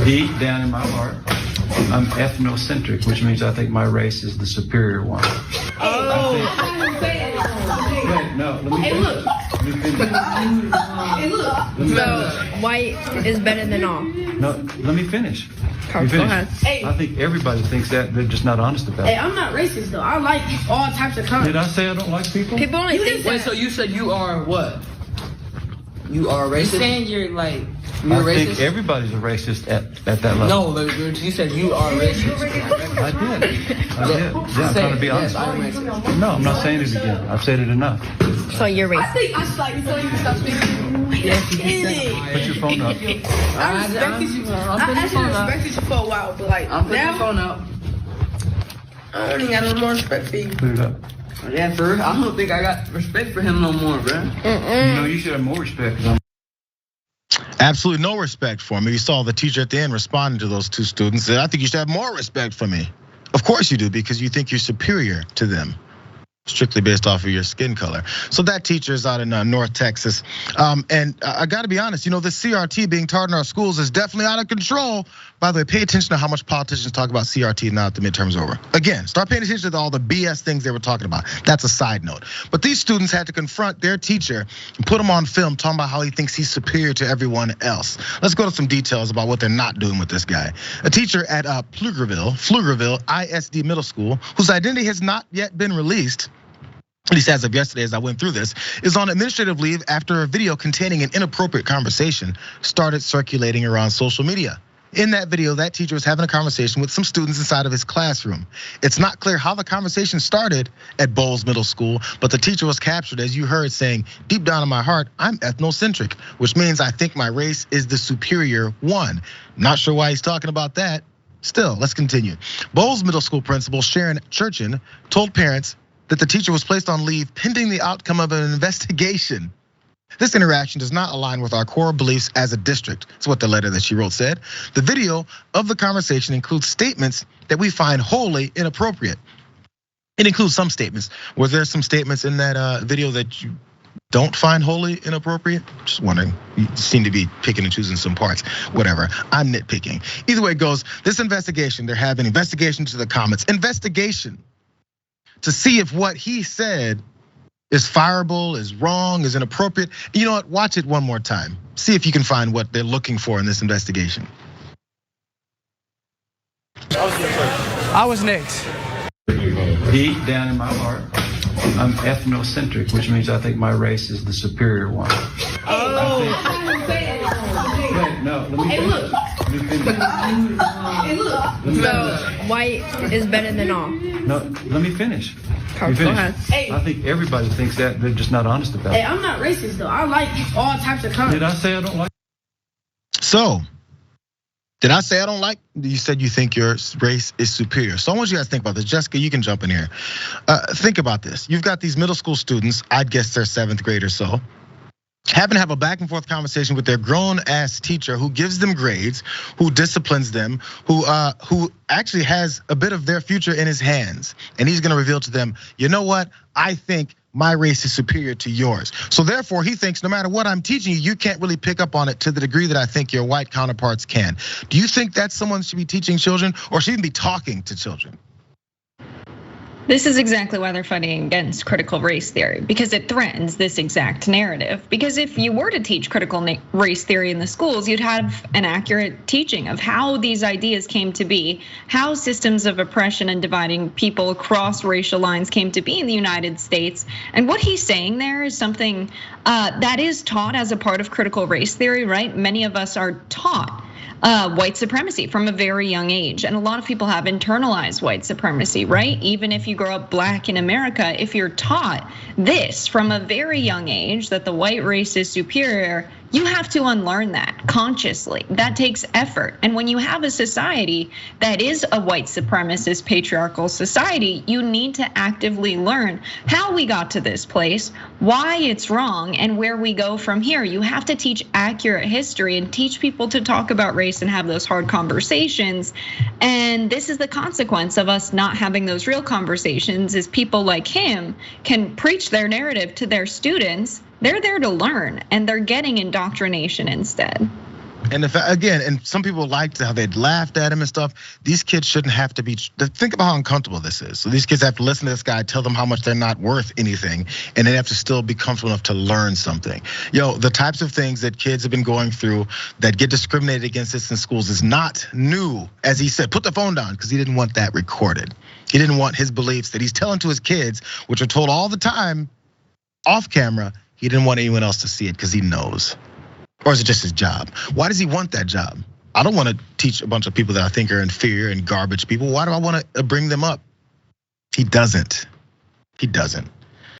Deep down in my heart, I'm ethnocentric, which means I think my race is the superior one. Wait, no, let me finish. So white is better than all. No, let me finish. Go ahead. I think everybody thinks that. They're just not honest about Hey, it. I'm not racist though. I like all types of colors. Did I say I don't like people? People only think Wait, that. so you said you are what? You are racist? You saying you're like You're I racist? think everybody's a racist at that level. No, you said you are racist. I did. Yeah, I'm trying to be honest. Yes, I'm racist. No, I'm not saying it again. I've said it enough. So you're I racist. think I slightly told you to stop speaking. Put your phone up. I respected you. I'm I putting the actually phone up. respected you for a while, but like I'm putting the now, phone up. I don't even got no more respect for you. Put it up. Yeah, for real. I don't think I got respect for him no more, bro. You know, you should have more respect. 'Cause I'm Absolutely no respect for him. You saw the teacher at the end responding to those two students. I think you should have more respect for me. Of course you do, because you think you're superior to them, strictly based off of your skin color. So that teacher is out in North Texas. And I gotta be honest, this CRT being taught in our schools is definitely out of control. By the way, pay attention to how much politicians talk about CRT now that the midterm's over. Again, start paying attention to all the BS things they were talking about. That's a side note. But these students had to confront their teacher and put him on film talking about how he thinks he's superior to everyone else. Let's go to some details about what they're not doing with this guy. A teacher at Pflugerville ISD Middle School, whose identity has not yet been released, at least as of yesterday as I went through this, is on administrative leave after a video containing an inappropriate conversation started circulating around social media. In that video, that teacher was having a conversation with some students inside of his classroom. It's not clear how the conversation started at Bohls Middle School, but the teacher was captured, as you heard, saying, deep down in my heart, I'm ethnocentric, which means I think my race is the superior one. Not sure why he's talking about that. Still, let's continue. Bohls Middle School principal Sharon Churchin told parents that the teacher was placed on leave pending the outcome of an investigation. This interaction does not align with our core beliefs as a district. That's what the letter that she wrote said. The video of the conversation includes statements that we find wholly inappropriate. It includes some statements. Was there some statements in that video that you don't find wholly inappropriate? Just wondering. You seem to be picking and choosing some parts. Whatever. I'm nitpicking. Either way it goes, this investigation, they're having investigation to the comments. Investigation to see if what he said is fireable, is wrong, is inappropriate. You know what? Watch it one more time. See if you can find what they're looking for in this investigation. I was next. deep down in my heart, I'm ethnocentric, which means I think my race is the superior one. Wait, no, let me finish. So white is better than all. No, let me finish. Go ahead. I think everybody thinks that. They're just not honest about Hey, it. I'm not racist though. I like all types of colors. Did I say I don't like? So, did I say I don't like? You said you think your race is superior. So I want you guys to think about this. Jessica, you can jump in here. Think about this. You've got these middle school students, I'd guess they're 7th grade or so, having to have a back and forth conversation with their grown ass teacher who gives them grades, who disciplines them, who actually has a bit of their future in his hands. And he's gonna reveal to them, you know what? I think my race is superior to yours. So therefore he thinks no matter what I'm teaching you, you can't really pick up on it to the degree that I think your white counterparts can. Do you think that someone should be teaching children or should even be talking to children? This is exactly why they're fighting against critical race theory, because it threatens this exact narrative. Because if you were to teach critical race theory in the schools, you'd have an accurate teaching of how these ideas came to be, how systems of oppression and dividing people across racial lines came to be in the United States. And what he's saying there is something that is taught as a part of critical race theory, right? Many of us are taught white supremacy from a very young age. And a lot of people have internalized white supremacy, right? Even if you grow up black in America, if you're taught this from a very young age, that the white race is superior, you have to unlearn that consciously. That takes effort. And when you have a society that is a white supremacist patriarchal society, you need to actively learn how we got to this place, why it's wrong, and where we go from here. You have to teach accurate history and teach people to talk about race and have those hard conversations. And this is the consequence of us not having those real conversations, is people like him can preach their narrative to their students. They're there to learn, and they're getting indoctrination instead. And again, and some people liked how they'd laughed at him and stuff. These kids shouldn't have to be, think about how uncomfortable this is. So these kids have to listen to this guy tell them how much they're not worth anything, and they have to still be comfortable enough to learn something. The types of things that kids have been going through that get discriminated against in schools is not new. As he said, put the phone down, because he didn't want that recorded. He didn't want his beliefs that he's telling to his kids, which are told all the time off camera. He didn't want anyone else to see it because he knows. Or is it just his job? Why does he want that job? I don't want to teach a bunch of people that I think are inferior and garbage people. Why do I want to bring them up? He doesn't. He doesn't.